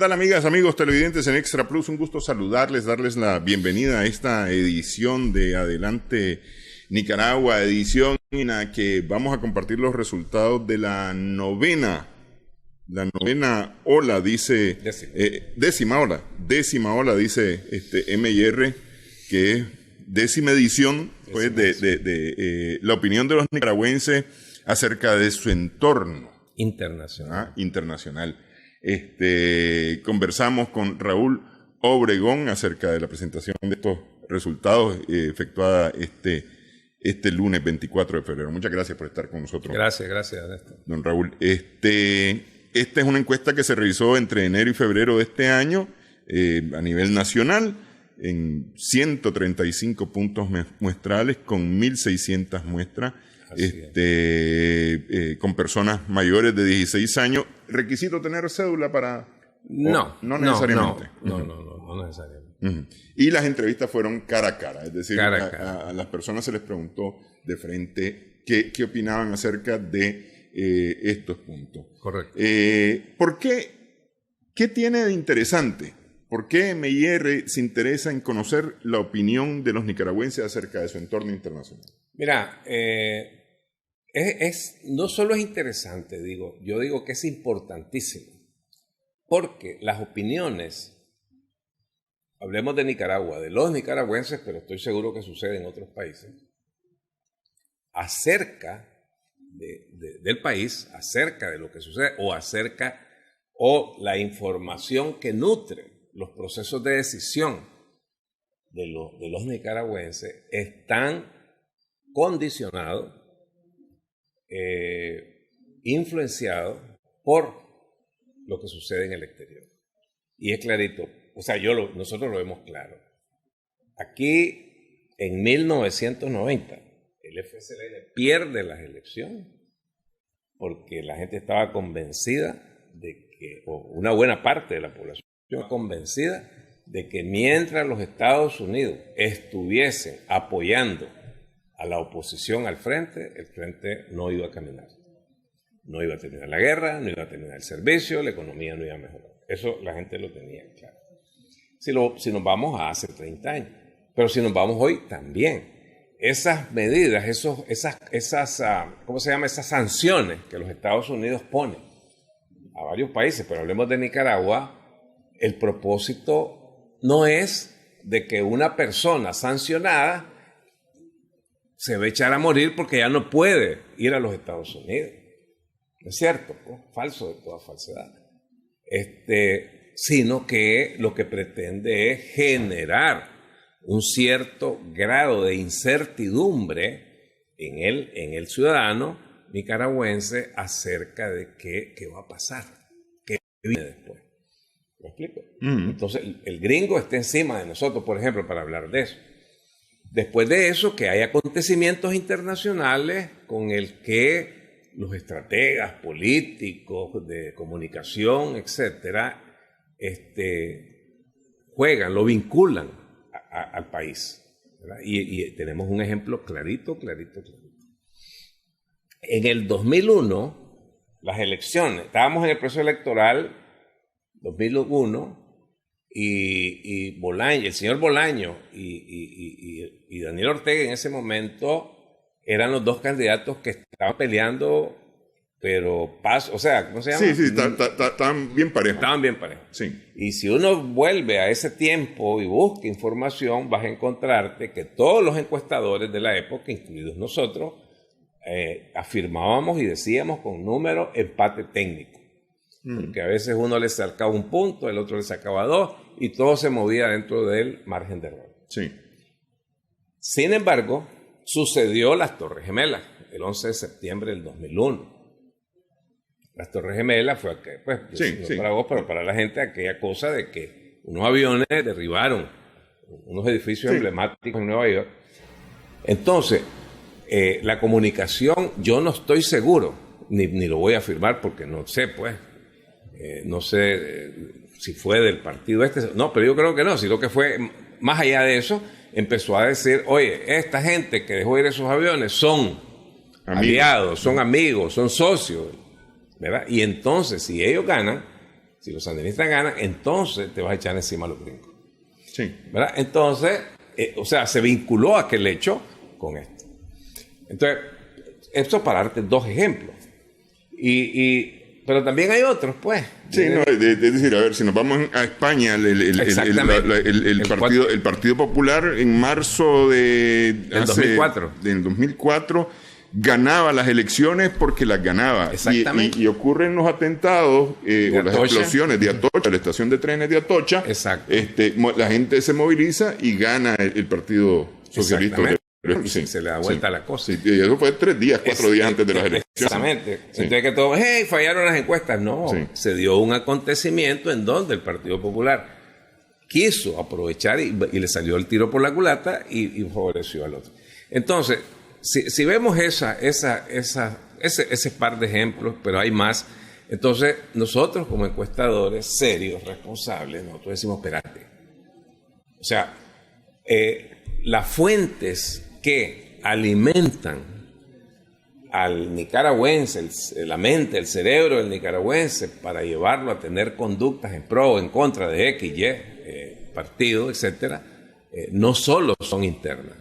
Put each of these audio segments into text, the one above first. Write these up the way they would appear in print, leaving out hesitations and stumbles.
tal, amigas, amigos televidentes en Extra Plus? Un gusto saludarles, darles la bienvenida a esta edición de Adelante Nicaragua, edición en la que vamos a compartir los resultados de la novena ola, dice, décima ola, dice MIR, que es décima edición, pues, de la opinión de los nicaragüenses acerca de su entorno internacional. Conversamos con Raúl Obregón acerca de la presentación de estos resultados efectuada este lunes 24 de febrero. Muchas gracias por estar con nosotros. Gracias, Ernesto. Don Raúl, esta es una encuesta que se realizó entre enero y febrero de este año a nivel nacional en 135 puntos muestrales con 1.600 muestras. Con personas mayores de 16 años. ¿Requisito tener cédula para...? No necesariamente. No necesariamente. Uh-huh. Y las entrevistas fueron cara a cara, es decir, a las personas se les preguntó de frente qué opinaban acerca de estos puntos. Correcto. ¿Qué tiene de interesante? ¿Por qué MIR se interesa en conocer la opinión de los nicaragüenses acerca de su entorno internacional? Mira, no solo es interesante, yo digo que es importantísimo, porque las opiniones, hablemos de Nicaragua, de los nicaragüenses, pero estoy seguro que sucede en otros países, acerca del país, acerca de lo que sucede, o la información que nutre los procesos de decisión de los nicaragüenses, están condicionados, influenciado por lo que sucede en el exterior. Y es clarito, o sea, nosotros lo vemos claro. Aquí, en 1990, el FSLN pierde las elecciones porque la gente estaba convencida o una buena parte de la población estaba convencida de que mientras los Estados Unidos estuviesen apoyando a la oposición al frente, el frente no iba a caminar. No iba a terminar la guerra, no iba a terminar el servicio, la economía no iba a mejorar. Eso la gente lo tenía claro. Si nos vamos a hace 30 años, pero si nos vamos hoy también, esas medidas, esas sanciones que los Estados Unidos ponen a varios países, pero hablemos de Nicaragua, el propósito no es de que una persona sancionada se va a echar a morir porque ya no puede ir a los Estados Unidos. ¿No es cierto? Pues, falso de toda falsedad. Sino que lo que pretende es generar un cierto grado de incertidumbre en el ciudadano nicaragüense acerca de qué va a pasar, qué viene después. ¿Me explico? Entonces, el gringo está encima de nosotros, por ejemplo, para hablar de eso. Después de eso, que hay acontecimientos internacionales con el que los estrategas políticos de comunicación, etcétera, juegan, lo vinculan al país, ¿verdad? Y tenemos un ejemplo clarito. En el 2001, las elecciones, estábamos en el proceso electoral 2001, y Bolaño, el señor Bolaño y Daniel Ortega en ese momento eran los dos candidatos que estaban peleando, pero ¿cómo se llama? Sí, estaban bien parejos. Estaban bien parejos. Sí. Y si uno vuelve a ese tiempo y busca información, vas a encontrarte que todos los encuestadores de la época, incluidos nosotros, afirmábamos y decíamos con números empate técnico. Porque a veces uno le sacaba un punto, el otro le sacaba 2, y todo se movía dentro del margen de error. Sí. Sin embargo, sucedió las Torres Gemelas, el 11 de septiembre del 2001. Las Torres Gemelas fue, para vos, pero para la gente, aquella cosa de que unos aviones derribaron unos edificios emblemáticos en Nueva York. Entonces, la comunicación, yo no estoy seguro, ni lo voy a afirmar porque no sé, pues, no sé si fue del partido no, pero yo creo que no, sino que fue más allá de eso, empezó a decir, oye, esta gente que dejó ir esos aviones son aliados, son amigos, son socios, ¿verdad? Y entonces, si ellos ganan, Si los sandinistas ganan, entonces te vas a echar encima a los gringos. Sí. ¿Verdad? Entonces, se vinculó aquel hecho con esto. Entonces, esto para darte dos ejemplos. Pero también hay otros, pues. Sí, no, es decir, a ver, si nos vamos a España, el Partido Popular en marzo del 2004 ganaba las elecciones porque las ganaba. Exactamente. Y ocurren los atentados o las explosiones de Atocha, la estación de trenes de Atocha. Exacto. La gente se moviliza y gana el Partido Socialista. Sí, se le da vuelta la cosa. Sí, y eso fue 4 días antes de las elecciones. Exactamente. Sí. Entonces que todos, fallaron las encuestas. No, se dio un acontecimiento en donde el Partido Popular quiso aprovechar y le salió el tiro por la culata y favoreció al otro. Entonces, si vemos ese par de ejemplos, pero hay más, entonces nosotros como encuestadores serios, responsables, nosotros decimos, espérate. O sea, las fuentes que alimentan al nicaragüense, la mente, el cerebro del nicaragüense para llevarlo a tener conductas en pro o en contra de X, Y, partido, etcétera, no solo son internas,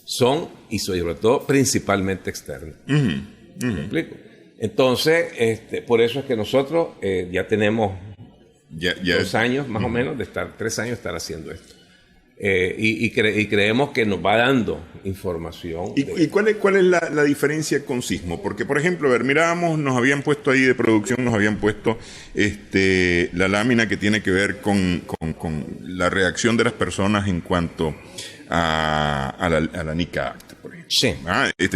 son, y sobre todo, principalmente externas. ¿Me explico? Entonces, por eso es que nosotros ya tenemos 2 años, más o menos, 3 años de estar haciendo esto. Y creemos que nos va dando información. ¿Y cuál es la diferencia con Sismo? Porque, por ejemplo, a ver, mirábamos, nos habían puesto ahí de producción, nos habían puesto la lámina que tiene que ver con la reacción de las personas en cuanto a la NICA Act, por ejemplo. Sí.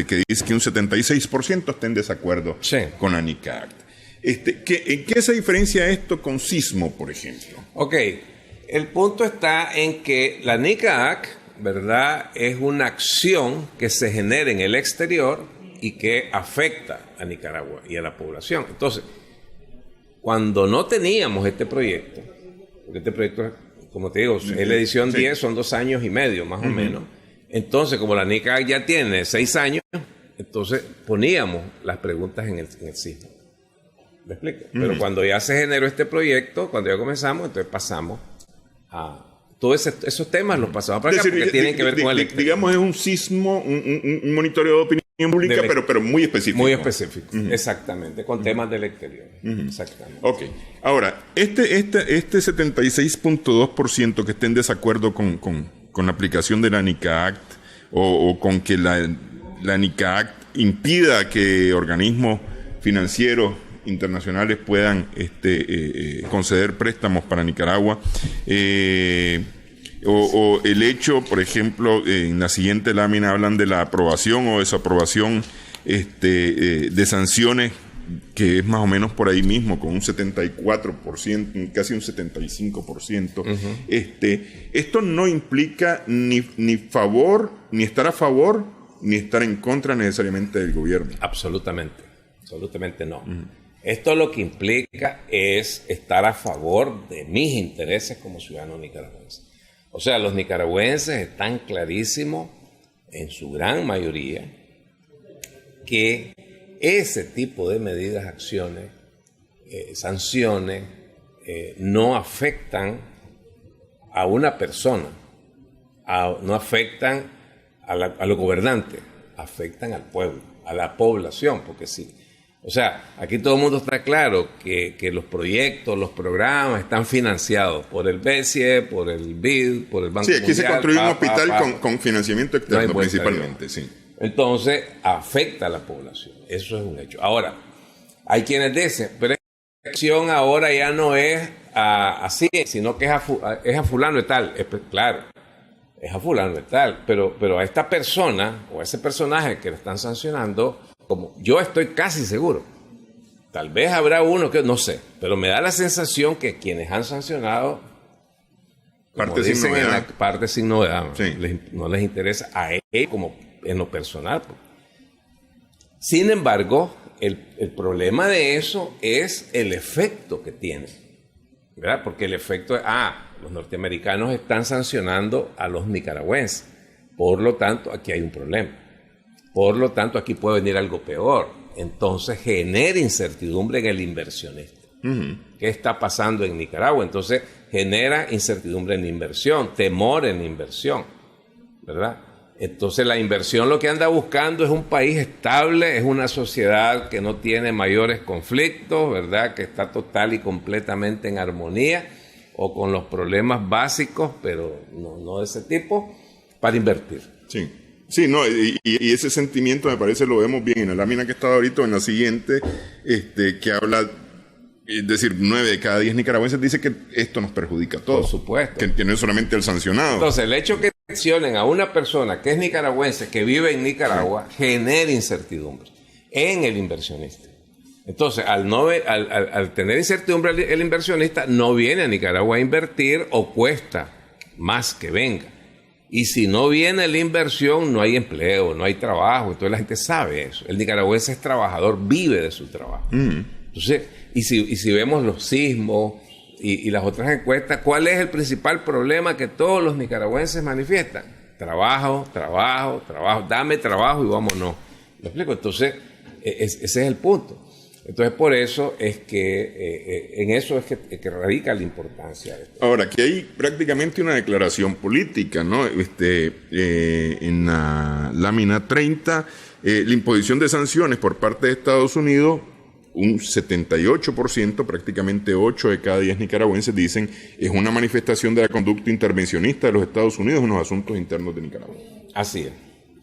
Que dice que un 76% está en desacuerdo con la NICA Act. ¿En qué se diferencia esto con Sismo, por ejemplo? Ok. El punto está en que la NICA Act, ¿verdad?, es una acción que se genera en el exterior y que afecta a Nicaragua y a la población. Entonces, cuando no teníamos este proyecto, porque este proyecto, como te digo, es la edición 10, son 2 años y medio, más o menos. Entonces, como la NICA Act ya tiene 6 años, entonces poníamos las preguntas en el Sismo. ¿Me explico? Pero cuando ya se generó este proyecto, cuando ya comenzamos, entonces pasamos todos esos temas los pasamos para acá porque tienen que ver con el exterior. Digamos, es un sismo, un monitoreo de opinión pública, pero muy específico. Muy específico, exactamente, con temas del exterior. Exactamente. Ok. Ahora, este 76.2% que esté en desacuerdo con la aplicación de la NICA Act o con que la NICA Act impida que organismos financieros internacionales puedan conceder préstamos para Nicaragua, o el hecho, por ejemplo, en la siguiente lámina hablan de la aprobación o desaprobación de sanciones, que es más o menos por ahí mismo, con un 74%, casi un 75%. Esto no implica ni favor, ni estar a favor, ni estar en contra necesariamente del gobierno. Absolutamente no. Esto lo que implica es estar a favor de mis intereses como ciudadano nicaragüense. O sea, los nicaragüenses están clarísimos, en su gran mayoría, que ese tipo de medidas, acciones, sanciones, no afectan a una persona, no afectan a los gobernantes, afectan al pueblo, a la población, porque sí. O sea, aquí todo el mundo está claro que los proyectos, los programas están financiados por el BCE, por el BID, por el Banco Mundial. Sí, aquí se construyó un hospital con financiamiento externo principalmente, sí. Entonces, afecta a la población. Eso es un hecho. Ahora, hay quienes dicen, pero la acción ahora ya no es así, sino que es a fulano de tal. Claro, es a fulano de tal, pero a esta persona o a ese personaje que le están sancionando, como yo estoy casi seguro, tal vez habrá uno que no sé, pero me da la sensación que quienes han sancionado, parte sin novedad, parte sin novedad, sí. No les interesa a él como en lo personal. Sin embargo, el problema de eso es el efecto que tiene, ¿verdad? Porque el efecto es, los norteamericanos están sancionando a los nicaragüenses, por lo tanto, aquí hay un problema. Por lo tanto, aquí puede venir algo peor. Entonces, genera incertidumbre en el inversionista. ¿Qué está pasando en Nicaragua? Entonces genera incertidumbre en la inversión, temor en la inversión, ¿verdad? Entonces la inversión lo que anda buscando es un país estable, es una sociedad que no tiene mayores conflictos, ¿verdad? Que está total y completamente en armonía o con los problemas básicos, pero no de ese tipo, para invertir. Sí. Sí, no, y ese sentimiento me parece lo vemos bien en la lámina que estaba ahorita, en la siguiente, que habla, es decir, 9 de cada 10 nicaragüenses dice que esto nos perjudica a todos. Por supuesto. Que no es solamente el sancionado. Entonces, el hecho que seleccionen a una persona que es nicaragüense, que vive en Nicaragua, genera incertidumbre en el inversionista. Entonces, al tener incertidumbre el inversionista, no viene a Nicaragua a invertir o cuesta más que venga. Y si no viene la inversión, no hay empleo, no hay trabajo. Entonces la gente sabe eso. El nicaragüense es trabajador, vive de su trabajo. Entonces, y si vemos los sismos y las otras encuestas, ¿cuál es el principal problema que todos los nicaragüenses manifiestan? Trabajo, trabajo, trabajo. Dame trabajo y vámonos. ¿Me explico? Entonces, ese es el punto. Entonces, por eso es que en eso es que radica la importancia de esto. Ahora, aquí hay prácticamente una declaración política, ¿no? En la lámina 30, la imposición de sanciones por parte de Estados Unidos, un 78%, prácticamente 8 de cada 10 nicaragüenses dicen, es una manifestación de la conducta intervencionista de los Estados Unidos en los asuntos internos de Nicaragua. Así es,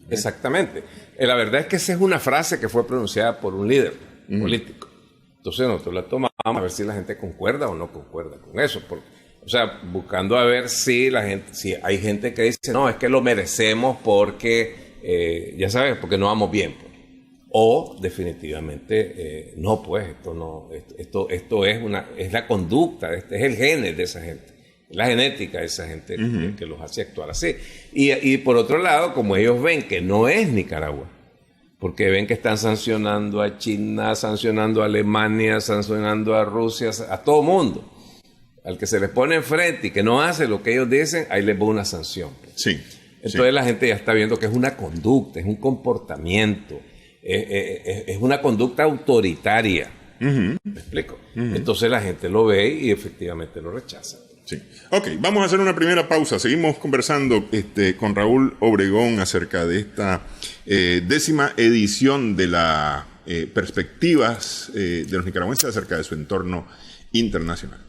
exactamente. La verdad es que esa es una frase que fue pronunciada por un líder político. Entonces nosotros la tomamos a ver si la gente concuerda o no concuerda con eso. O sea, buscando a ver si hay gente que dice, no, es que lo merecemos porque, ya sabes, porque no vamos bien. Pues. O definitivamente, no, pues, esto es la conducta, es el gene de esa gente, la genética de esa gente que los hace actuar así. Y por otro lado, como ellos ven que no es Nicaragua, porque ven que están sancionando a China, sancionando a Alemania, sancionando a Rusia, a todo mundo. Al que se les pone enfrente y que no hace lo que ellos dicen, ahí les va una sanción. Sí. Entonces la gente ya está viendo que es una conducta, es un comportamiento, es una conducta autoritaria. ¿Me explico? Entonces la gente lo ve y efectivamente lo rechaza. Sí. Ok, vamos a hacer una primera pausa. Seguimos conversando con Raúl Obregón acerca de esta 10ª edición de las perspectivas de los nicaragüenses acerca de su entorno internacional.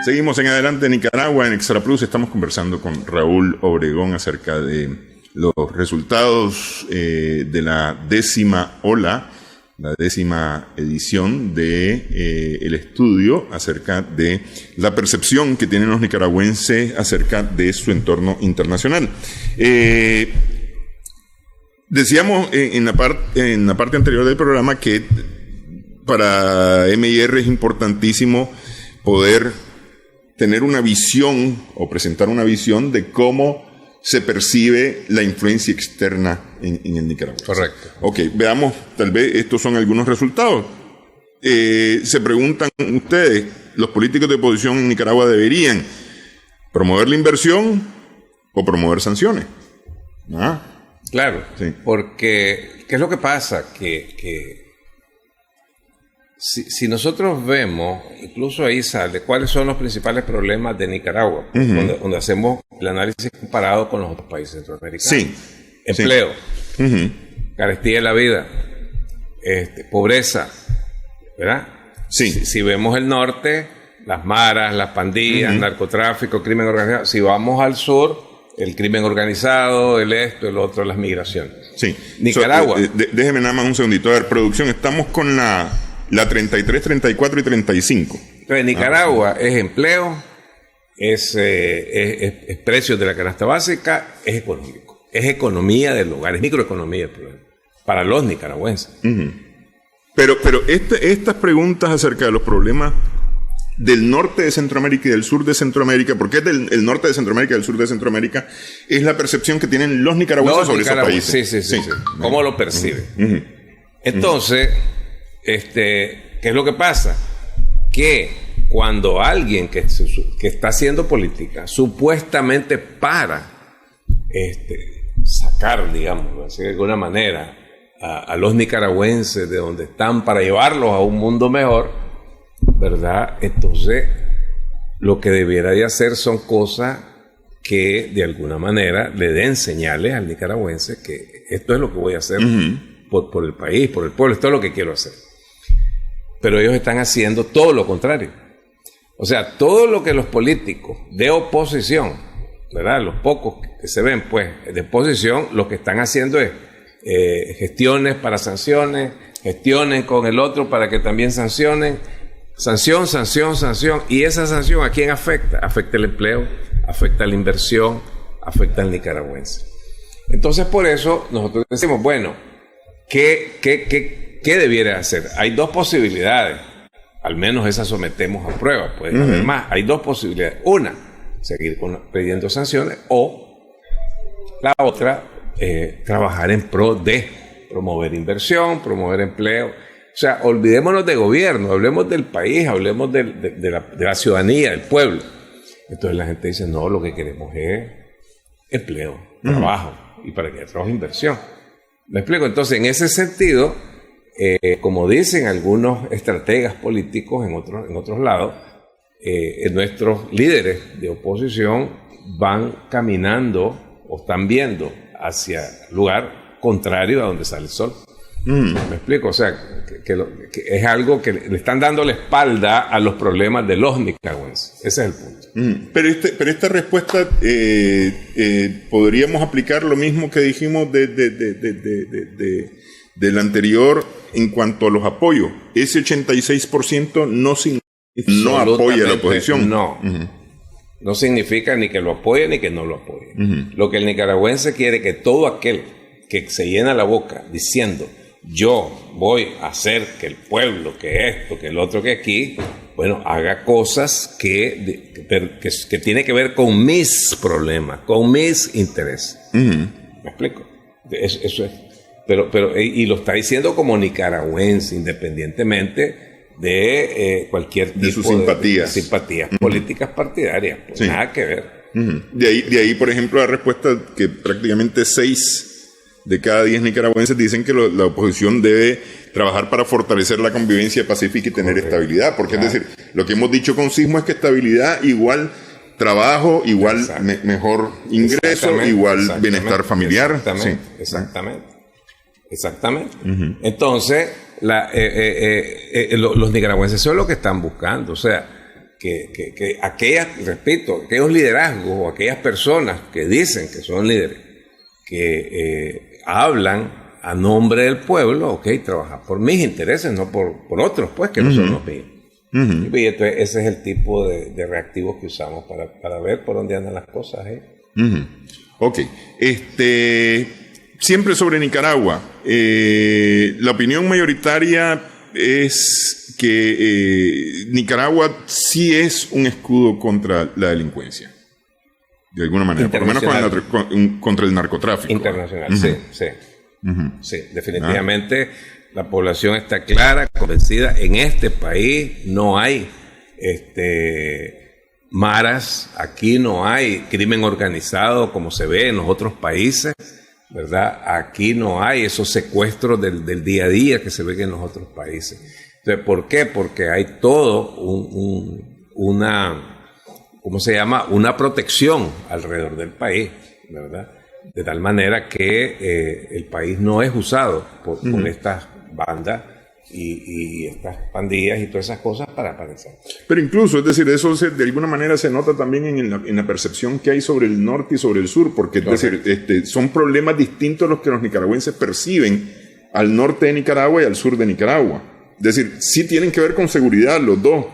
Seguimos en Adelante Nicaragua, en Extra Plus. Estamos conversando con Raúl Obregón acerca de los resultados de la 10ª ola, la 10ª edición de el estudio acerca de la percepción que tienen los nicaragüenses acerca de su entorno internacional. Decíamos en la parte anterior del programa que para MIR es importantísimo poder tener una visión o presentar una visión de cómo se percibe la influencia externa en el Nicaragua. Correcto. Ok, veamos, tal vez estos son algunos resultados. Se preguntan ustedes, ¿los políticos de oposición en Nicaragua deberían promover la inversión o promover sanciones? Claro, sí. Porque, ¿qué es lo que pasa? Que si nosotros vemos, incluso ahí sale, cuáles son los principales problemas de Nicaragua, donde hacemos el análisis comparado con los otros países centroamericanos. Sí. Empleo, carestía de la vida, pobreza, ¿verdad? Sí. Si vemos el norte, las maras, las pandillas, narcotráfico, crimen organizado. Si vamos al sur, el crimen organizado, el otro, las migraciones. Sí. Nicaragua. Déjeme nada más un segundito. A ver, producción, estamos con la 33, 34 y 35. Entonces, Nicaragua es empleo, es precios de la canasta básica, es económico. Es economía del hogar, es microeconomía para los nicaragüenses. Pero estas preguntas acerca de los problemas del norte de Centroamérica y del sur de Centroamérica, porque es del norte de Centroamérica y del sur de Centroamérica, es la percepción que tienen los nicaragüenses sobre esos países. Sí. ¿Cómo lo perciben? Entonces, ¿qué es lo que pasa? Que cuando alguien que está haciendo política supuestamente para sacar, digamos, así de alguna manera, a los nicaragüenses de donde están para llevarlos a un mundo mejor, ¿verdad? Entonces, lo que debiera de hacer son cosas que de alguna manera le den señales al nicaragüense que esto es lo que voy a hacer por el país, por el pueblo, esto es lo que quiero hacer. Pero ellos están haciendo todo lo contrario. O sea, todo lo que los políticos de oposición, ¿verdad? Los pocos que se ven, pues, de oposición, lo que están haciendo es gestiones para sanciones, gestionen con el otro para que también sancionen, sanción. ¿Y esa sanción a quién afecta? Afecta el empleo, afecta la inversión, afecta al nicaragüense. Entonces, por eso nosotros decimos, bueno, ¿qué debiera hacer? Hay dos posibilidades, al menos esas sometemos a prueba, pueden haber más. Hay dos posibilidades. Una, seguir pidiendo sanciones, o la otra, trabajar en pro de promover inversión, promover empleo. O sea, olvidémonos de gobierno, hablemos del país, hablemos de la ciudadanía, del pueblo. Entonces la gente dice, no, lo que queremos es empleo, trabajo, y para que haya trabajo, inversión. ¿Me explico? Entonces, en ese sentido, como dicen algunos estrategas políticos en otros lados, nuestros líderes de oposición van caminando o están viendo hacia el lugar contrario a donde sale el sol. ¿Me explico? O sea, que es algo que le están dando la espalda a los problemas de los nicaragüenses. Ese es el punto. Pero esta respuesta, podríamos aplicar lo mismo que dijimos del anterior en cuanto a los apoyos. Ese 86% no apoya a la oposición. No. No significa ni que lo apoye ni que no lo apoye. Lo que el nicaragüense quiere es que todo aquel que se llena la boca diciendo yo voy a hacer que el pueblo, que esto, que el otro, que aquí, bueno, haga cosas que tiene que ver con mis problemas, con mis intereses. ¿Me explico? Eso es. Pero y lo está diciendo como nicaragüense, independientemente de cualquier tipo de sus simpatías, simpatías políticas partidarias. Pues sí. Nada que ver. De ahí, por ejemplo, la respuesta que prácticamente 6 de cada 10 nicaragüenses dicen que la oposición debe trabajar para fortalecer la convivencia pacífica y tener estabilidad. Porque es decir, lo que hemos dicho con Sismo es que estabilidad igual trabajo, igual mejor ingreso, igual bienestar familiar. Exactamente. Entonces, los nicaragüenses son lo que están buscando. O sea, que aquellos liderazgos o aquellas personas que dicen que son líderes, que hablan a nombre del pueblo, ok, trabajar por mis intereses, no por otros, pues, que no son los míos. Y entonces ese es el tipo de reactivos que usamos para ver por dónde andan las cosas. Ok. Siempre sobre Nicaragua, la opinión mayoritaria es que Nicaragua sí es un escudo contra la delincuencia. De alguna manera, por lo menos contra el narcotráfico. Internacional, sí. Sí, definitivamente la población está clara, convencida. En este país no hay maras, aquí no hay crimen organizado como se ve en los otros países, ¿verdad? Aquí no hay esos secuestros del día a día que se ven en los otros países. Entonces, ¿por qué? Porque hay todo una protección alrededor del país, ¿verdad? De tal manera que el país no es usado por estas bandas y estas pandillas y todas esas cosas para eso. Pero incluso, es decir, eso de alguna manera se nota también en la percepción que hay sobre el norte y sobre el sur, porque es decir, son problemas distintos los que los nicaragüenses perciben al norte de Nicaragua y al sur de Nicaragua. Es decir, sí tienen que ver con seguridad los dos,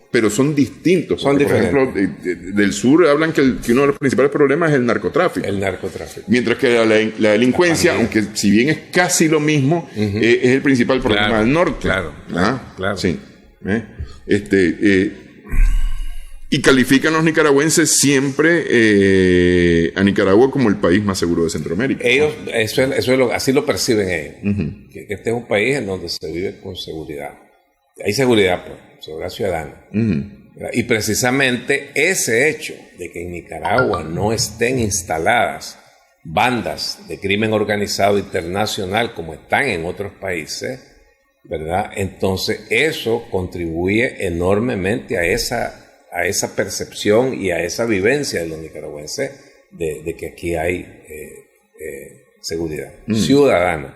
pero son distintos. Por ejemplo, del sur hablan que uno de los principales problemas es el narcotráfico. Mientras que la delincuencia, aunque si bien es casi lo mismo, es el principal problema del norte. Claro. Sí. Y califican los nicaragüenses siempre a Nicaragua como el país más seguro de Centroamérica. Ellos, así lo perciben ellos. Que este es un país en donde se vive con seguridad. Hay seguridad, pues, seguridad ciudadana. ¿verdad? Y precisamente ese hecho de que en Nicaragua no estén instaladas bandas de crimen organizado internacional como están en otros países, ¿verdad? Entonces eso contribuye enormemente a esa percepción y a esa vivencia de los nicaragüenses de que aquí hay seguridad ciudadana.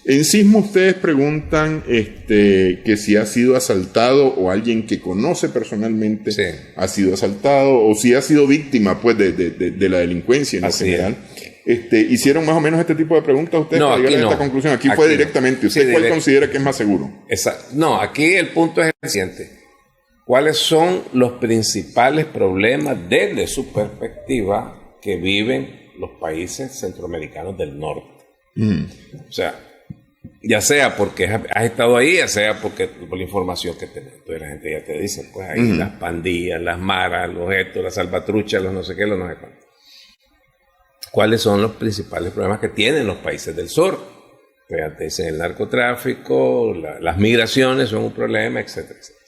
En Sismo ustedes preguntan que si ha sido asaltado o alguien que conoce personalmente ha sido asaltado o si ha sido víctima pues de la delincuencia en general. ¿Hicieron más o menos este tipo de preguntas ustedes para llegar a esta conclusión? Aquí fue directamente. ¿Usted cuál considera que es más seguro? No, aquí el punto es el siguiente. ¿Cuáles son los principales problemas desde su perspectiva que viven los países centroamericanos del norte? O sea, ya sea porque has estado ahí, ya sea porque por la información que tenés. Entonces la gente ya te dice, pues ahí las pandillas, las maras, los estos, las salvatruchas, los no sé qué, los no sé cuántos. ¿Cuáles son los principales problemas que tienen los países del sur? Pues te dicen el narcotráfico, las migraciones son un problema, etcétera, etcétera.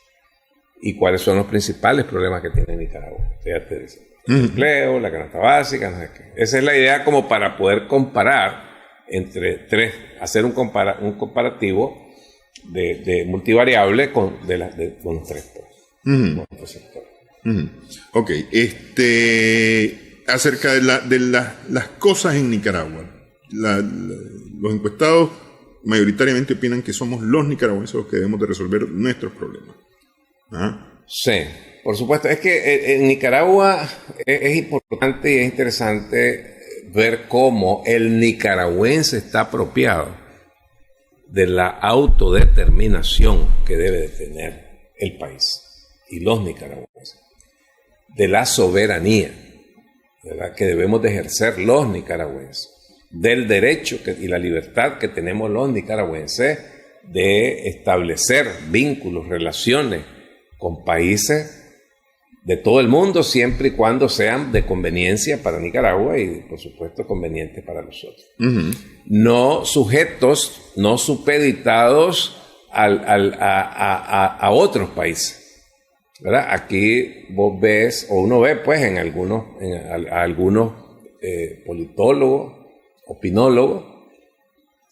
¿Y cuáles son los principales problemas que tiene Nicaragua? Ya te dicen el empleo, la canasta básica, no sé qué. Esa es la idea como para poder comparar entre tres, hacer un comparativo de multivariable con los tres. Ok, acerca de las cosas en Nicaragua. Los encuestados mayoritariamente opinan que somos los nicaragüenses los que debemos de resolver nuestros problemas. Sí, por supuesto. Es que en Nicaragua es importante y es interesante ver cómo el nicaragüense está apropiado de la autodeterminación que debe de tener el país y los nicaragüenses, de la soberanía, ¿verdad?, que debemos de ejercer los nicaragüenses, del derecho y la libertad que tenemos los nicaragüenses de establecer vínculos, relaciones con países de todo el mundo, siempre y cuando sean de conveniencia para Nicaragua y, por supuesto, convenientes para nosotros. No sujetos, no supeditados a otros países, ¿verdad? Aquí vos ves, o uno ve, pues, a algunos politólogos, opinólogos,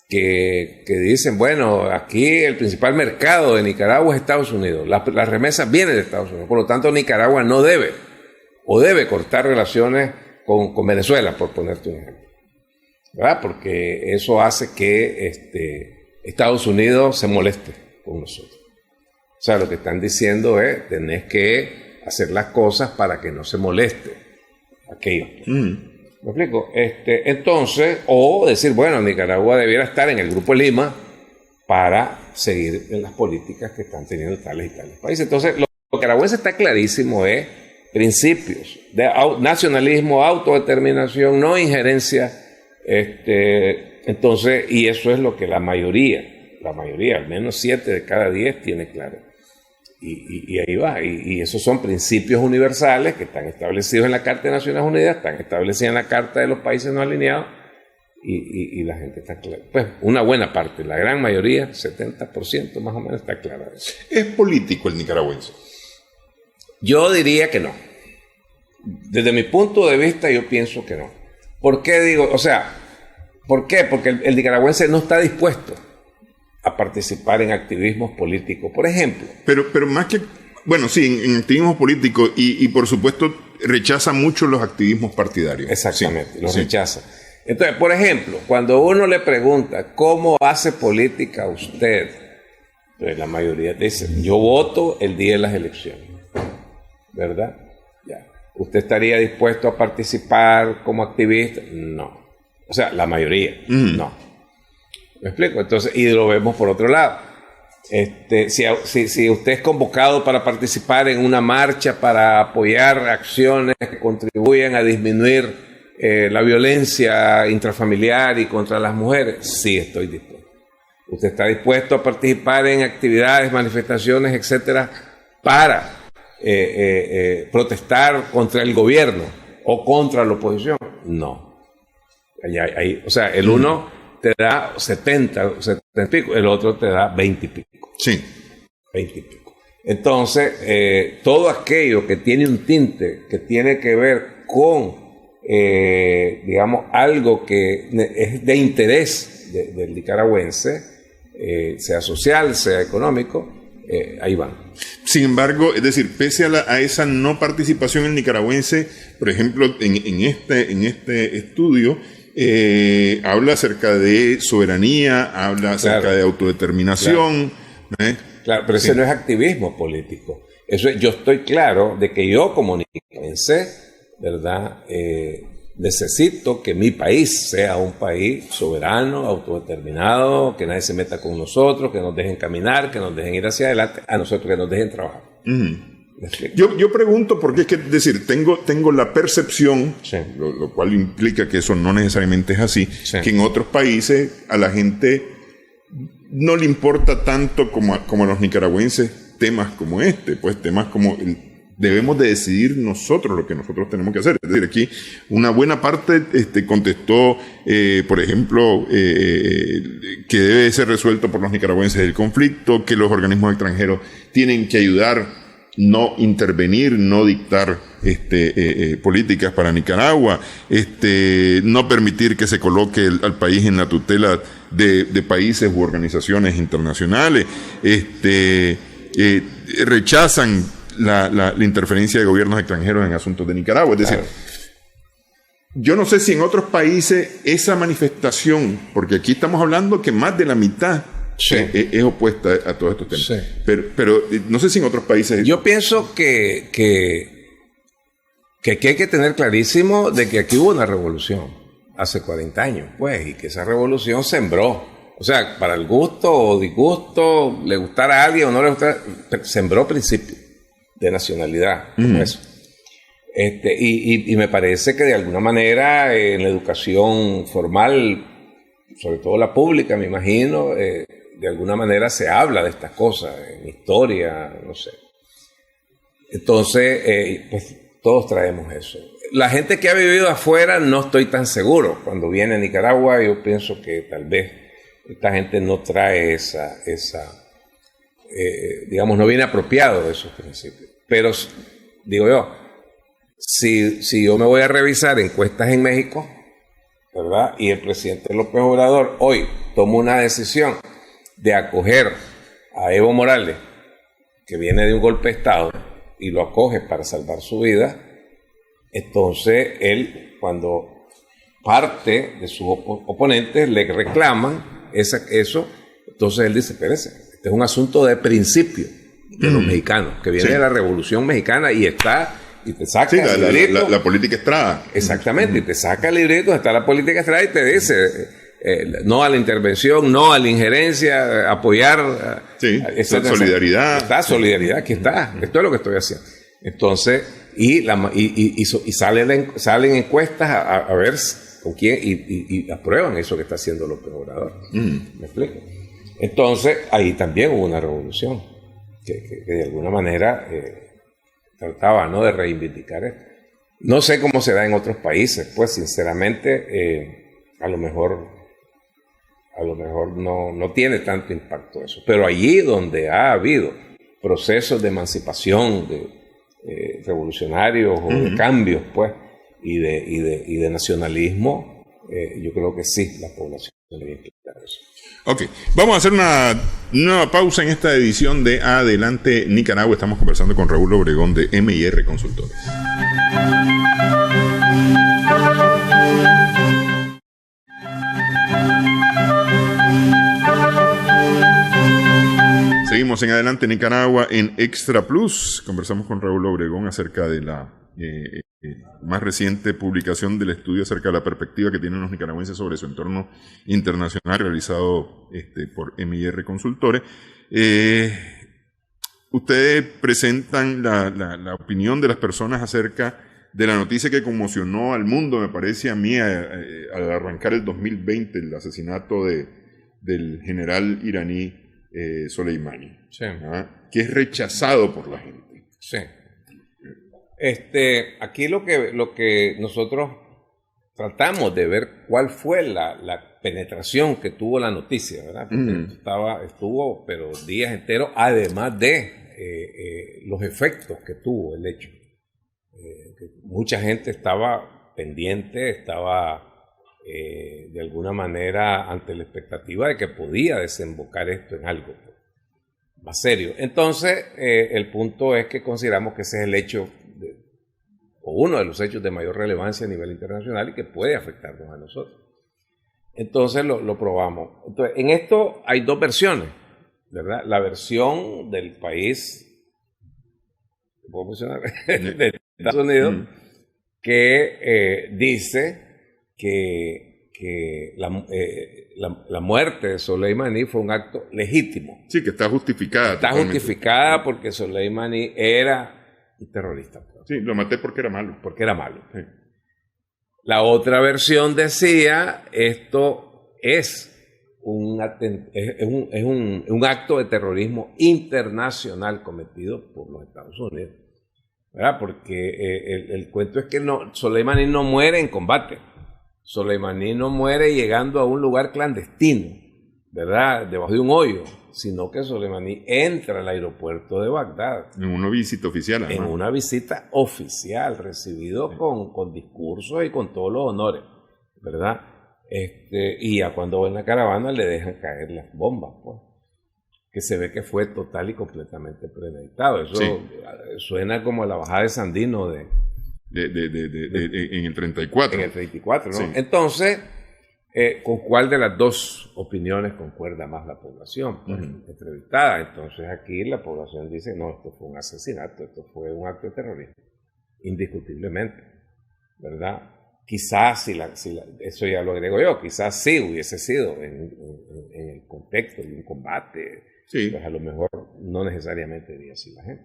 que dicen, bueno, aquí el principal mercado de Nicaragua es Estados Unidos. Las remesas vienen de Estados Unidos. Por lo tanto, Nicaragua no debe cortar relaciones con Venezuela, por ponerte un ejemplo, ¿verdad? Porque eso hace que Estados Unidos se moleste con nosotros. O sea, lo que están diciendo es, tenés que hacer las cosas para que no se moleste aquello. ¿Me explico? Entonces, o decir, bueno, Nicaragua debiera estar en el Grupo Lima para seguir en las políticas que están teniendo tales y tales países. Entonces, lo nicaragüense está clarísimo es principios de nacionalismo, autodeterminación, no injerencia. Entonces, y eso es lo que la mayoría, al menos 7 de cada 10 tiene claro. Y ahí va, y esos son principios universales que están establecidos en la Carta de Naciones Unidas, están establecidos en la Carta de los Países No Alineados, y la gente está clara. Pues una buena parte, la gran mayoría, 70% más o menos, está clara de eso. ¿Es político el nicaragüense? Yo diría que no. Desde mi punto de vista, yo pienso que no. ¿Por qué digo? O sea, ¿por qué? Porque el nicaragüense no está dispuesto a participar en activismos políticos, por ejemplo. Pero más que, bueno, sí, en activismo político y por supuesto rechaza mucho los activismos partidarios. Exactamente, los rechaza. Entonces, por ejemplo, cuando uno le pregunta ¿cómo hace política usted? Entonces la mayoría te dice, yo voto el día de las elecciones, ¿verdad? Ya. ¿Usted estaría dispuesto a participar como activista? No. O sea, la mayoría, no. ¿Me explico? Entonces, y lo vemos por otro lado. Si usted es convocado para participar en una marcha para apoyar acciones que contribuyan a disminuir la violencia intrafamiliar y contra las mujeres, sí estoy dispuesto. ¿Usted está dispuesto a participar en actividades, manifestaciones, etcétera, para protestar contra el gobierno o contra la oposición? No. O sea, el uno te da 70 y pico, el otro te da 20 y pico. Sí. 20 y pico. Entonces, todo aquello que tiene un tinte, que tiene que ver con, digamos, algo que es de interés del nicaragüense, sea social, sea económico, ahí van. Sin embargo, es decir, pese a esa no participación el nicaragüense, por ejemplo, en este estudio, habla acerca de soberanía, habla acerca de autodeterminación. Claro, pero ese no es activismo político. Eso yo estoy claro de que yo como nicaragüense, ¿verdad? Necesito que mi país sea un país soberano, autodeterminado, que nadie se meta con nosotros, que nos dejen caminar, que nos dejen ir hacia adelante, a nosotros que nos dejen trabajar. Yo pregunto porque es que, es decir, tengo la percepción, lo cual implica que eso no necesariamente es así, que en otros países a la gente no le importa tanto como a los nicaragüenses temas como pues temas como debemos de decidir nosotros lo que nosotros tenemos que hacer. Es decir, aquí una buena parte contestó, por ejemplo, que debe ser resuelto por los nicaragüenses el conflicto, que los organismos extranjeros tienen que ayudar, no intervenir, no dictar políticas para Nicaragua, no permitir que se coloque al país en la tutela de países u organizaciones internacionales, rechazan la interferencia de gobiernos extranjeros en asuntos de Nicaragua. Es decir, yo no sé si en otros países esa manifestación, porque aquí estamos hablando que más de la mitad es opuesta a todos estos temas. Pero no sé si en otros países... Yo pienso que aquí hay que tener clarísimo de que aquí hubo una revolución hace 40 años, pues, y que esa revolución sembró. O sea, para el gusto o disgusto, le gustara a alguien o no le gustara, sembró principios de nacionalidad, como eso. Y me parece que de alguna manera en la educación formal, sobre todo la pública, me imagino, de alguna manera se habla de estas cosas, en historia, no sé. Entonces, pues todos traemos eso. La gente que ha vivido afuera no estoy tan seguro. Cuando viene a Nicaragua yo pienso que tal vez esta gente no trae digamos, no viene apropiado de esos principios. Pero, digo yo, si yo me voy a revisar encuestas en México, ¿verdad? Y el presidente López Obrador hoy toma una decisión de acoger a Evo Morales, que viene de un golpe de Estado, y lo acoge para salvar su vida, entonces él, cuando parte de sus oponentes le reclaman eso, entonces él dice, espérese, este es un asunto de principio de los mexicanos, que viene de la Revolución Mexicana y te saca el librito. La política Estrada. Exactamente, y te saca el librito, está la política Estrada y te dice no a la intervención, no a la injerencia, apoyar. Solidaridad. Está solidaridad, aquí está. Esto es lo que estoy haciendo. Entonces, y salen encuestas a ver con quién y aprueban eso que está haciendo López Obrador. ¿Me explico? Entonces, ahí también hubo una revolución que de alguna manera trataba, ¿no?, de reivindicar esto. No sé cómo se da en otros países, pues sinceramente a lo mejor no tiene tanto impacto eso. Pero allí donde ha habido procesos de emancipación, de revolucionarios o de cambios, pues, y de nacionalismo, yo creo que sí, la población le implica eso. Ok, vamos a hacer una nueva pausa en esta edición de Adelante Nicaragua. Estamos conversando con Raúl Obregón de M&R Consultores. Seguimos en Adelante Nicaragua en Extra Plus. Conversamos con Raúl Obregón acerca de la más reciente publicación del estudio acerca de la perspectiva que tienen los nicaragüenses sobre su entorno internacional realizado por M&R Consultores. Ustedes presentan la opinión de las personas acerca de la noticia que conmocionó al mundo, me parece a mí, al arrancar el 2020, el asesinato del general iraní Soleimani, que es rechazado por la gente. Sí. Aquí lo que nosotros tratamos de ver cuál fue la penetración que tuvo la noticia, ¿verdad? Porque estuvo pero días enteros, además de los efectos que tuvo el hecho. Que mucha gente estaba pendiente, estaba de alguna manera ante la expectativa de que podía desembocar esto en algo más serio. Entonces, el punto es que consideramos que ese es el hecho, o uno de los hechos de mayor relevancia a nivel internacional y que puede afectarnos a nosotros. Entonces lo probamos. Entonces, en esto hay dos versiones, ¿verdad? La versión del país, ¿puedo mencionar? De Estados Unidos, que dice que la muerte de Soleimani fue un acto legítimo. Sí, que está justificada. Está justificada porque Soleimani era un terrorista. Sí, lo maté porque era malo. Porque era malo. Sí. La otra versión decía, esto es un acto de terrorismo internacional cometido por los Estados Unidos, ¿verdad? Porque el cuento es que Soleimani no muere en combate. Soleimani no muere llegando a un lugar clandestino, ¿verdad? Debajo de un hoyo, sino que Soleimani entra al aeropuerto de Bagdad. En una visita oficial, además. En una visita oficial, recibido sí, con discursos y con todos los honores, ¿verdad? Y ya cuando va en la caravana le dejan caer las bombas, pues, que se ve que fue total y completamente premeditado. Eso sí, suena como la bajada de Sandino en el 34. En el 34, ¿no? Sí. Entonces, ¿con cuál de las dos opiniones concuerda más la población entrevistada? Entonces aquí la población dice, no, esto fue un asesinato, esto fue un acto de terrorismo, indiscutiblemente, ¿verdad? Quizás, eso ya lo agrego yo, quizás sí hubiese sido en el contexto de un combate, sí, pues a lo mejor no necesariamente diría así la gente.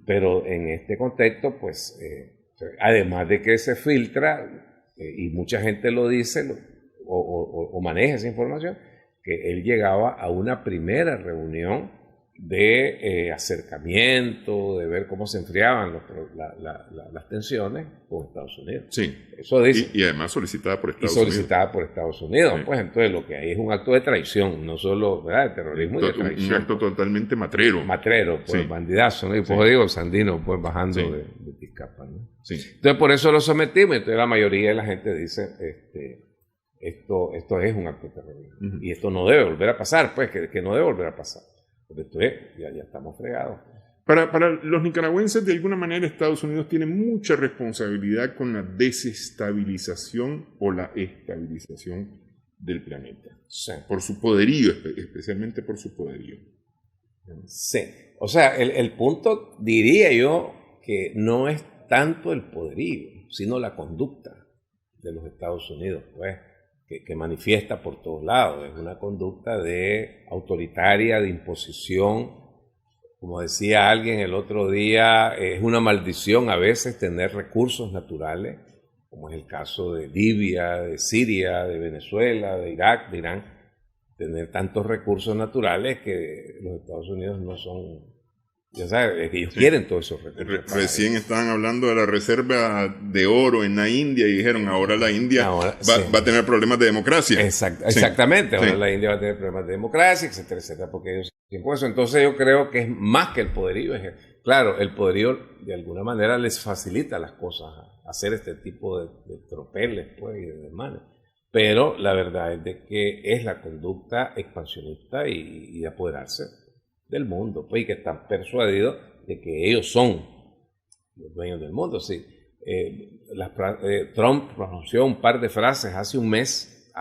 Pero en este contexto, pues, además de que se filtra, y mucha gente lo dice, o maneja esa información, que él llegaba a una primera reunión de acercamiento, de ver cómo se enfriaban las tensiones con Estados Unidos. Sí. Eso dice. Y además solicitada por Estados Unidos. Por Estados Unidos. Sí. Pues entonces lo que hay es un acto de traición, no solo, ¿verdad?, de terrorismo y de traición. Un acto totalmente matrero. Matrero, pues, sí, bandidazo, ¿no? Y pues digo, Sandino, pues bajando, sí, de Tizcapa, ¿no? Sí. Entonces por eso lo sometimos. Entonces la mayoría de la gente dice, esto es un acto de terrorismo. Y esto no debe volver a pasar, pues, que no debe volver a pasar. Porque esto es, ya estamos fregados. Para los nicaragüenses, de alguna manera, Estados Unidos tiene mucha responsabilidad con la desestabilización o la estabilización del planeta. Sí. Por su poderío, especialmente por su poderío. Sí. O sea, el punto, diría yo, que no es tanto el poderío, sino la conducta de los Estados Unidos, pues, que manifiesta por todos lados. Es una conducta autoritaria, de imposición. Como decía alguien el otro día, es una maldición a veces tener recursos naturales, como es el caso de Libia, de Siria, de Venezuela, de Irak, de Irán, tener tantos recursos naturales que los Estados Unidos no son... Ya sabes, ellos quieren todos esos recursos. Recién estaban hablando de la reserva de oro en la India y dijeron, ahora la India va a tener problemas de democracia. Exactamente, ahora la India va a tener problemas de democracia, etcétera, etcétera, porque ellos tienen eso. Entonces yo creo que es más que el poderío. Claro, el poderío de alguna manera les facilita las cosas, hacer este tipo de tropeles, pues, y de desmanes. Pero la verdad es de que es la conducta expansionista y de apoderarse del mundo, pues, y que están persuadidos de que ellos son los dueños del mundo. Sí. Trump pronunció un par de frases hace un mes,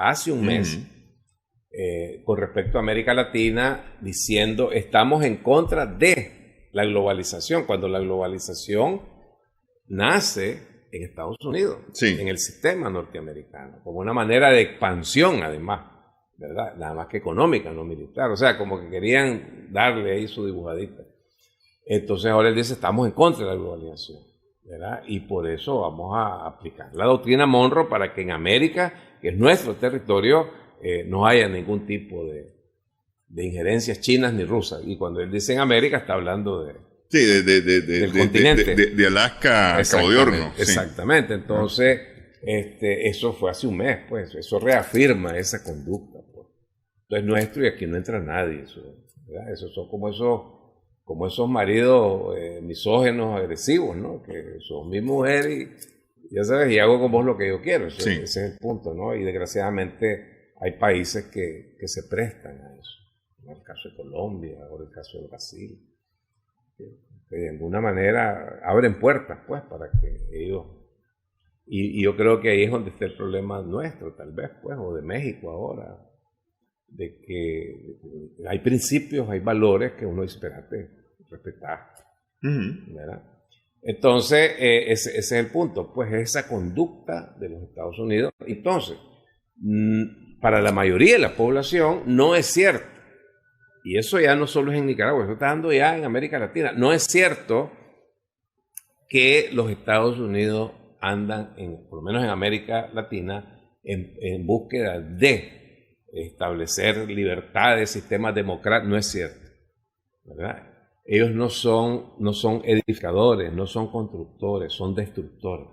con respecto a América Latina, diciendo, estamos en contra de la globalización, cuando la globalización nace en Estados Unidos, sí, en el sistema norteamericano, como una manera de expansión, además, ¿verdad? Nada más que económica, no militar. O sea, como que querían darle ahí su dibujadita. Entonces ahora él dice, estamos en contra de la globalización, ¿verdad? Y por eso vamos a aplicar la doctrina Monroe para que en América, que es nuestro territorio, no haya ningún tipo de injerencias chinas ni rusas. Y cuando él dice en América, está hablando del continente. De Alaska a Cabo de Horno. Exactamente. Entonces, eso fue hace un mes, pues. Eso reafirma esa conducta. Entonces nuestro, y aquí no entra nadie, eso, ¿verdad? Esos son como como esos maridos misógenos, agresivos, ¿no? Que son mi mujer y ya sabes, y hago con vos lo que yo quiero. Ese es el punto, ¿no? Y desgraciadamente hay países que se prestan a eso. En el caso de Colombia o el caso de Brasil. Que de alguna manera abren puertas, pues, para que ellos... Y yo creo que ahí es donde está el problema nuestro, tal vez, pues, o de México ahora. De que hay principios, hay valores que uno dice, espérate, respetar. ¿Verdad? Entonces, ese es el punto, pues esa conducta de los Estados Unidos. Entonces, para la mayoría de la población no es cierto, y eso ya no solo es en Nicaragua, eso está dando ya en América Latina, no es cierto que los Estados Unidos andan, por lo menos en América Latina, en búsqueda de establecer libertades, sistemas democráticos, no es cierto, ¿verdad? Ellos no son edificadores, no son constructores, son destructores,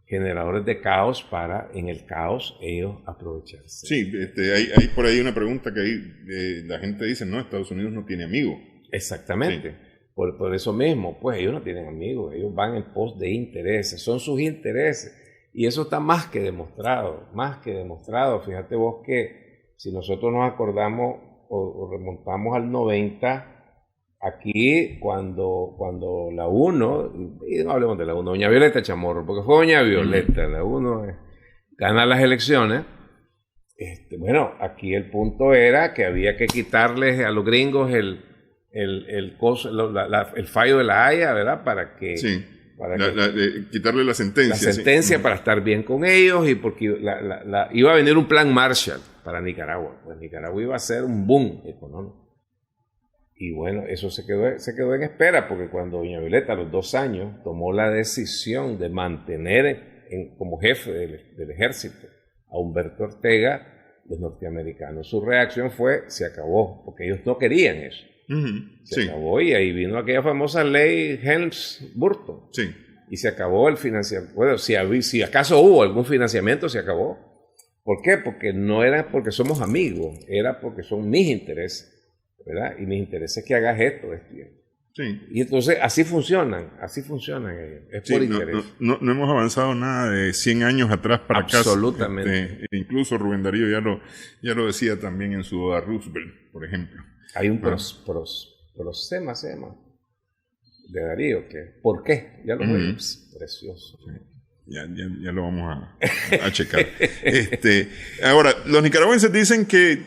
generadores de caos para, en el caos, ellos aprovecharse. Sí, hay por ahí una pregunta que la gente dice, no, Estados Unidos no tiene amigos. Exactamente. Sí. Por eso mismo, pues ellos no tienen amigos, ellos van en pos de intereses, son sus intereses. Y eso está más que demostrado, más que demostrado. Fíjate vos que si nosotros nos acordamos o remontamos al 90, aquí cuando la UNO, y no hablemos de la UNO, doña Violeta Chamorro, porque fue doña Violeta, la UNO gana las elecciones. Bueno, aquí el punto era que había que quitarles a los gringos el fallo de la Haya, ¿verdad? Para que... Sí. Quitarle la sentencia. La sentencia para estar bien con ellos y porque iba a venir un plan Marshall para Nicaragua. Pues Nicaragua iba a ser un boom económico. Y bueno, eso se quedó en espera porque cuando doña Violeta a los 2 años tomó la decisión de mantener como jefe del ejército a Humberto Ortega, los norteamericanos, su reacción fue, se acabó, porque ellos no querían eso. Se acabó y ahí vino aquella famosa ley Helms-Burton. Sí. Y se acabó el financiamiento. Bueno, si acaso hubo algún financiamiento, se acabó. ¿Por qué? Porque no era porque somos amigos, era porque son mis intereses, ¿verdad? Y mis intereses es que hagas esto. Sí. Y entonces así funcionan ellos. Es por interés. No hemos avanzado nada de 100 años atrás para acá. Absolutamente. Incluso Rubén Darío ya lo decía también en su oda a Roosevelt, por ejemplo. Hay un prosema, se llama, de Darío, que ¿por qué? Ya lo veo, precioso. Sí. Ya lo vamos a checar. Ahora, los nicaragüenses dicen que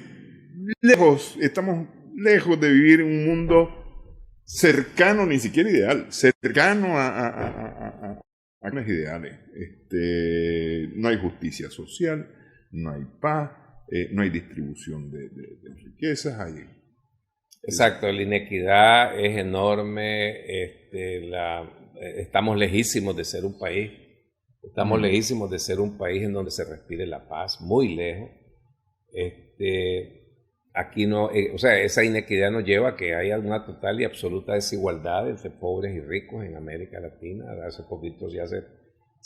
estamos lejos de vivir en un mundo cercano, ni siquiera ideal, cercano a los ideales. No hay justicia social, no hay paz, no hay distribución de riquezas, Exacto, la inequidad es enorme, estamos lejísimos de ser un país, lejísimos de ser un país en donde se respire la paz, muy lejos. Aquí no, o sea, esa inequidad nos lleva a que haya una total y absoluta desigualdad entre pobres y ricos en América Latina. Hace poquito ya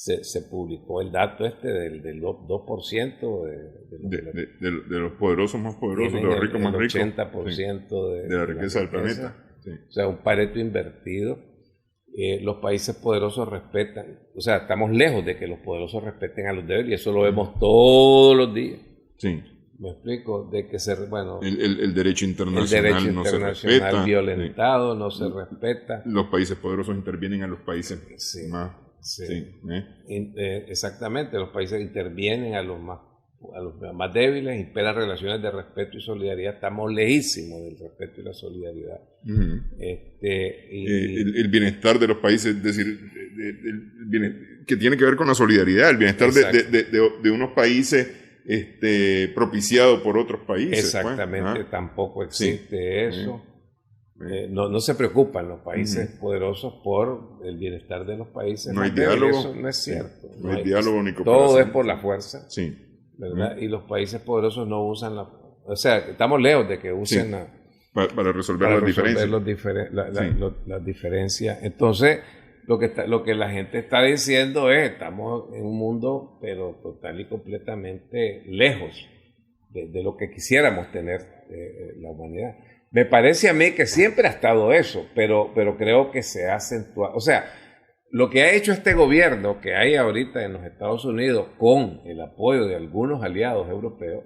se publicó el dato del 2% de los poderosos más poderosos, de los ricos más ricos. 80% de la riqueza del planeta. Sí. O sea, un Pareto invertido. Los países poderosos respetan, o sea, estamos lejos de que los poderosos respeten a los débiles y eso lo vemos todos los días. Sí. Me explico, de que el derecho internacional no se respeta. Violentado, no se respeta. Los países poderosos intervienen a los países más... Exactamente, los países intervienen a los más débiles, imperan relaciones de respeto y solidaridad. Estamos lejísimos del respeto y la solidaridad. El bienestar de los países, es decir, que tiene que ver con la solidaridad, el bienestar de unos países propiciado por otros países. Exactamente, pues, tampoco existe eso. No se preocupan los países poderosos por el bienestar de los países. No hay diálogo. Eso no es cierto. No hay diálogo ni cooperación. Todo es por la fuerza. Sí. ¿Verdad? Y los países poderosos no usan o sea, estamos lejos de que usen para resolver las diferencias. Las diferencias. Entonces, lo que la gente está diciendo es, estamos en un mundo, pero total y completamente lejos de lo que quisiéramos tener la humanidad. Me parece a mí que siempre ha estado eso, pero creo que se ha acentuado. O sea, lo que ha hecho este gobierno que hay ahorita en los Estados Unidos con el apoyo de algunos aliados europeos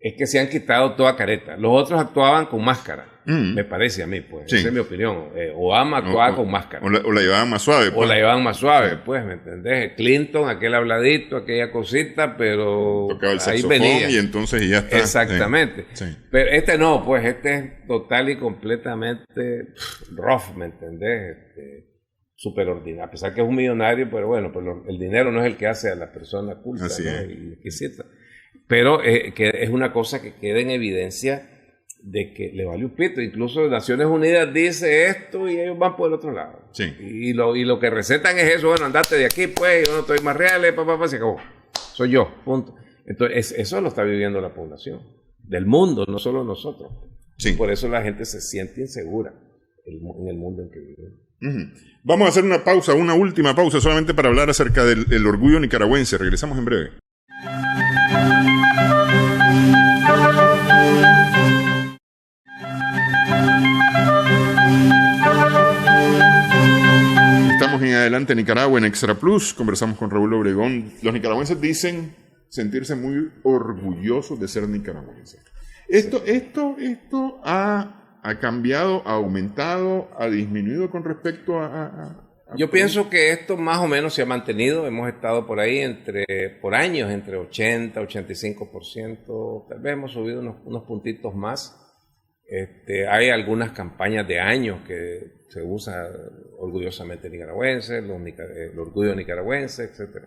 es que se han quitado toda careta. Los otros actuaban con máscara, me parece a mí, pues. Sí. Esa es mi opinión. Obama actuaba con máscara. O la llevaban más suave. O la llevaban más suave, pues, ¿me entendés? Clinton, aquel habladito, aquella cosita, pero tocaba el ahí saxofón venía. y entonces ya está. Exactamente. Sí. Pero este no, pues este es total y completamente rough, ¿me entendés? Súper ordinario. A pesar que es un millonario, pero bueno, pero el dinero no es el que hace a la persona culta, Así ¿no? es. Y exquisita. Pero que es una cosa que queda en evidencia de que le vale un pito. Incluso Naciones Unidas dice esto y ellos van por el otro lado. Sí. Y lo que recetan es eso, bueno, andate de aquí, pues, yo no estoy más reales, se acabó. Soy yo, punto. Entonces, eso lo está viviendo la población del mundo, no solo nosotros. Sí. Por eso la gente se siente insegura en el mundo en que vive. Vamos a hacer una pausa, una última pausa, solamente para hablar acerca del orgullo nicaragüense. Regresamos en breve. Estamos en Adelante Nicaragua en Extra Plus. Conversamos con Raúl Obregón. Los nicaragüenses dicen sentirse muy orgullosos de ser nicaragüenses. Esto ha cambiado, ha aumentado, ha disminuido con respecto a Yo pienso que esto más o menos se ha mantenido. Hemos estado por ahí por años entre 80, 85%. Tal vez hemos subido unos puntitos más. Hay algunas campañas de años que se usa orgullosamente nicaragüense, el orgullo nicaragüense, etc.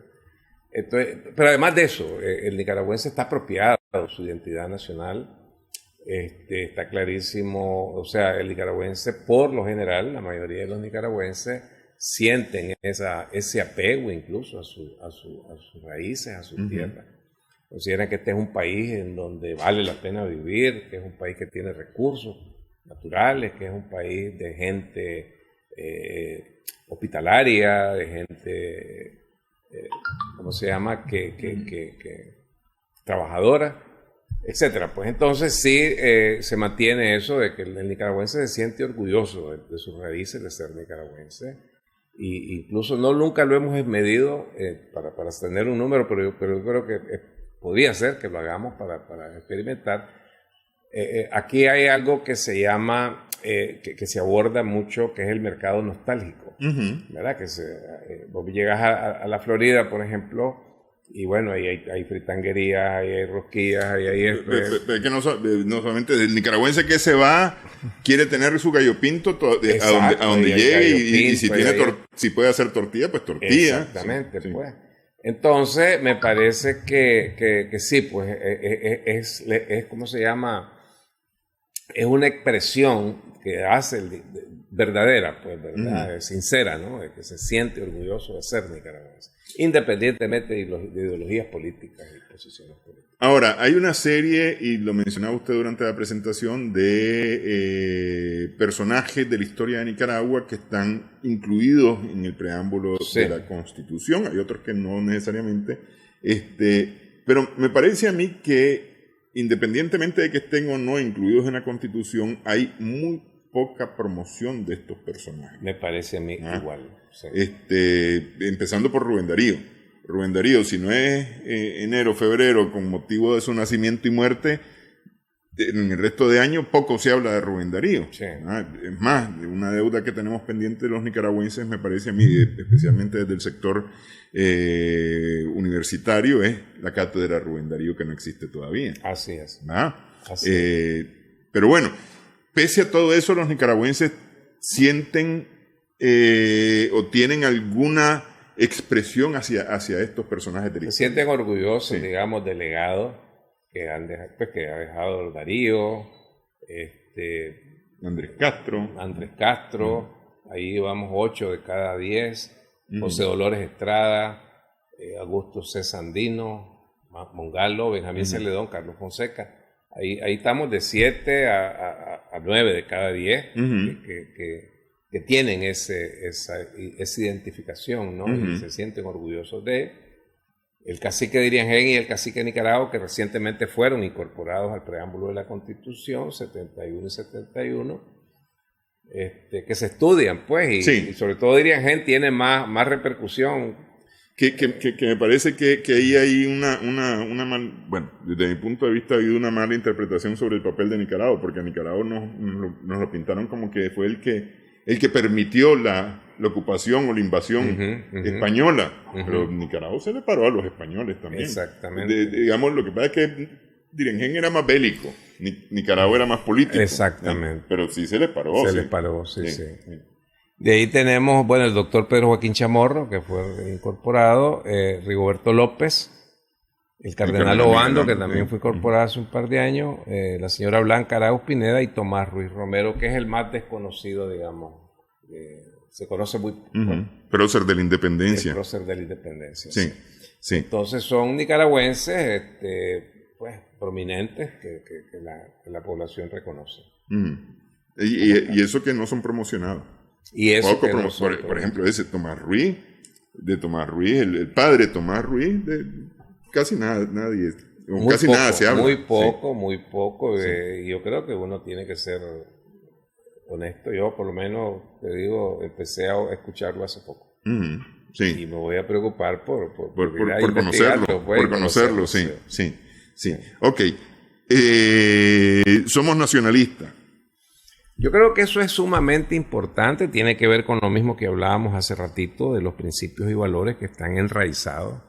Pero además de eso, el nicaragüense está apropiado de su identidad nacional. Está clarísimo, o sea, el nicaragüense, por lo general, la mayoría de los nicaragüenses sienten ese apego incluso a sus raíces, a su tierra. Consideran que este es un país en donde vale la pena vivir, que es un país que tiene recursos naturales, que es un país de gente hospitalaria, de gente, ¿cómo se llama?, que trabajadora, etcétera. Pues entonces sí se mantiene eso de que el nicaragüense se siente orgulloso de sus raíces, de ser nicaragüense. Y incluso nunca lo hemos medido para tener un número, pero yo creo que podría ser que lo hagamos para experimentar. Aquí hay algo que se llama, que se aborda mucho, que es el mercado nostálgico, ¿verdad? Vos llegas a la Florida, por ejemplo, y bueno, ahí hay fritanguerías, ahí hay rosquillas, ahí hay... que no solamente el nicaragüense que se va quiere tener su gallo pinto a donde llegue y si puede hacer tortilla, pues tortilla. Exactamente, sí. Pues. Entonces, me parece que sí, pues es ¿cómo se llama? Es una expresión que hace verdadera, pues, ¿verdad? Sincera, ¿no? De que se siente orgulloso de ser nicaragüense, independientemente de ideologías políticas y posiciones políticas. Ahora, hay una serie, y lo mencionaba usted durante la presentación, de personajes de la historia de Nicaragua que están incluidos en el preámbulo de la Constitución. Hay otros que no necesariamente. Pero me parece a mí que, independientemente de que estén o no incluidos en la Constitución, hay muy poca promoción de estos personajes. Me parece a mí igual. Sí. Empezando por Rubén Darío. Rubén Darío, si no es enero, febrero, con motivo de su nacimiento y muerte, en el resto de año poco se habla de Rubén Darío. Sí. Es más, una deuda que tenemos pendiente de los nicaragüenses, me parece a mí, especialmente desde el sector universitario, es la cátedra Rubén Darío, que no existe todavía. Así es. Pero bueno, pese a todo eso, los nicaragüenses sienten o tienen alguna expresión hacia estos personajes de la historia. Se sienten orgullosos, digamos, del legado que ha dejado Darío, Andrés Castro, ahí vamos 8 de cada 10, José Dolores Estrada, Augusto C. Sandino, Mongalo, Benjamín Celedón, Carlos Fonseca. Ahí estamos de 7 a 9 de cada 10 que tienen esa identificación, ¿no? Y se sienten orgullosos de. el cacique de Iriangén y el cacique de Nicaragua, que recientemente fueron incorporados al preámbulo de la Constitución, 71 y 71, que se estudian, pues, y sobre todo Iriangén tiene más repercusión. Que me parece que ahí hay bueno, desde mi punto de vista ha habido una mala interpretación sobre el papel de Nicaragua, porque a Nicaragua nos lo pintaron como que fue el que permitió la ocupación o la invasión española, pero Nicaragua se le paró a los españoles también. Exactamente. Digamos, lo que pasa es que Iriangén era más bélico, Nicaragua era más político. Exactamente. Pero sí se le paró. Se le paró, sí. De ahí tenemos, bueno, el doctor Pedro Joaquín Chamorro, que fue incorporado, Rigoberto López, el cardenal Obando, que también fue incorporado hace un par de años, la señora Blanca Arauz Pineda y Tomás Ruiz Romero, que es el más desconocido, digamos. Se conoce muy poco. Prócer de la Independencia. El prócer de la Independencia. Sí. Entonces son nicaragüenses pues, prominentes que la población reconoce. Y eso que no son promocionados. Y eso poco por ejemplo, ese Tomás Ruiz, el padre Tomás Ruiz, casi nadie se habla. Muy poco. Y yo creo que uno tiene que ser honesto. Yo, por lo menos, te digo, empecé a escucharlo hace poco. Y me voy a preocupar por conocerlo. Por conocerlo, sí. Ok. Somos nacionalistas. Yo creo que eso es sumamente importante, tiene que ver con lo mismo que hablábamos hace ratito, de los principios y valores que están enraizados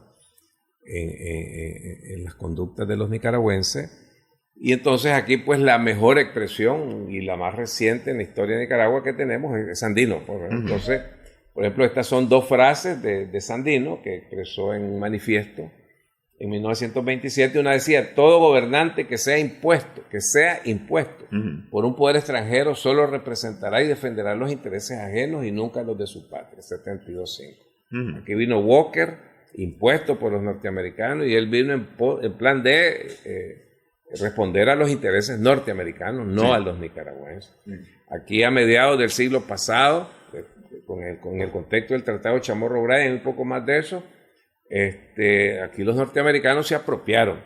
en las conductas de los nicaragüenses. Y entonces aquí pues la mejor expresión y la más reciente en la historia de Nicaragua que tenemos es Sandino. Entonces, por ejemplo, estas son dos frases de Sandino que expresó en un manifiesto en 1927. Una decía: todo gobernante que sea impuesto por un poder extranjero solo representará y defenderá los intereses ajenos y nunca los de su patria. 72.5. Aquí vino Walker, impuesto por los norteamericanos, y él vino en plan de responder a los intereses norteamericanos, no a los nicaragüenses. Aquí a mediados del siglo pasado, con el contexto del Tratado de Chamorro-Bryan, un poco más de eso, aquí los norteamericanos se apropiaron.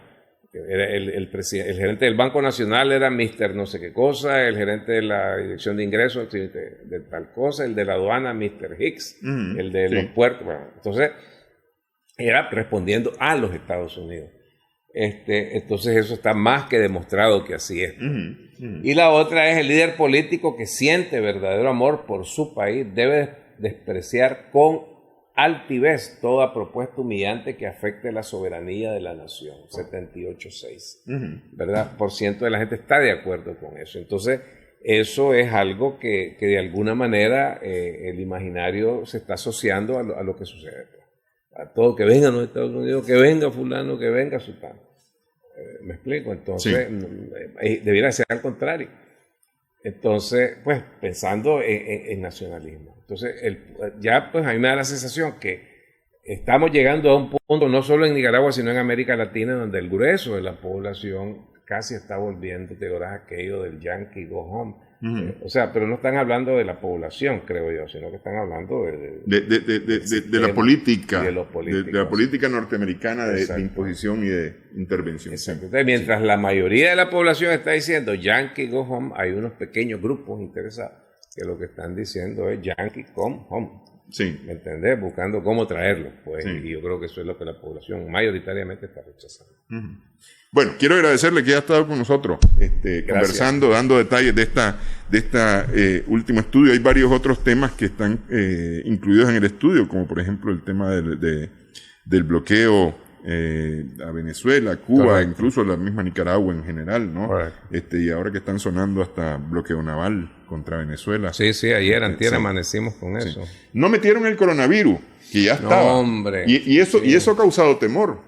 El gerente del Banco Nacional era Mr. no sé qué cosa, el gerente de la Dirección de Ingresos de tal cosa, el de la aduana Mr. Hicks, el de los puertos. Bueno, entonces, era respondiendo a los Estados Unidos. Entonces eso está más que demostrado que así es. Y la otra es: el líder político que siente verdadero amor por su país debe despreciar con altivez toda propuesta humillante que afecte la soberanía de la nación. 78.6. ¿Verdad? Por ciento de la gente está de acuerdo con eso. Entonces, eso es algo que de alguna manera el imaginario se está asociando a lo que sucede. A todo, que vengan los Estados Unidos, que venga fulano, que venga sultano. ¿Me explico? Entonces, debiera ser al contrario. Entonces, pues, pensando en nacionalismo. Entonces, ya pues a mí me da la sensación que estamos llegando a un punto, no solo en Nicaragua, sino en América Latina, donde el grueso de la población casi está volviendo, te acuerdas aquello del Yankee Go Home. O sea, pero no están hablando de la población, creo yo, sino que están hablando de la política, de la política norteamericana de imposición y de intervención. Exacto. Entonces, mientras la mayoría de la población está diciendo Yankee Go Home, hay unos pequeños grupos interesados que lo que están diciendo es Yankee Come Home. ¿Me entendés? Buscando cómo traerlo. Pues, y yo creo que eso es lo que la población mayoritariamente está rechazando. Bueno, quiero agradecerle que haya estado con nosotros, conversando, dando detalles de esta último estudio. Hay varios otros temas que están incluidos en el estudio, como por ejemplo el tema del bloqueo a Venezuela, Cuba, correcto, incluso la misma Nicaragua en general, ¿no? Y ahora que están sonando hasta bloqueo naval contra Venezuela. Sí, ayer, antier amanecimos con eso. No metieron el coronavirus, que ya estaba. Hombre. Y eso ha causado temor.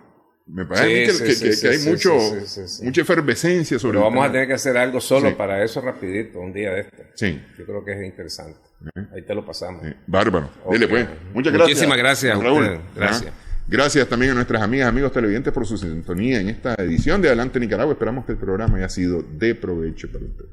Me parece que hay mucha efervescencia sobre eso. Pero vamos a tener que hacer algo solo para eso rapidito, un día de este. Yo creo que es interesante. Ahí te lo pasamos. Bárbaro. Dile pues. Muchas gracias. Muchísimas gracias, Raúl. Gracias. Gracias también a nuestras amigas, amigos televidentes por su sintonía en esta edición de Adelante Nicaragua. Esperamos que el programa haya sido de provecho para ustedes.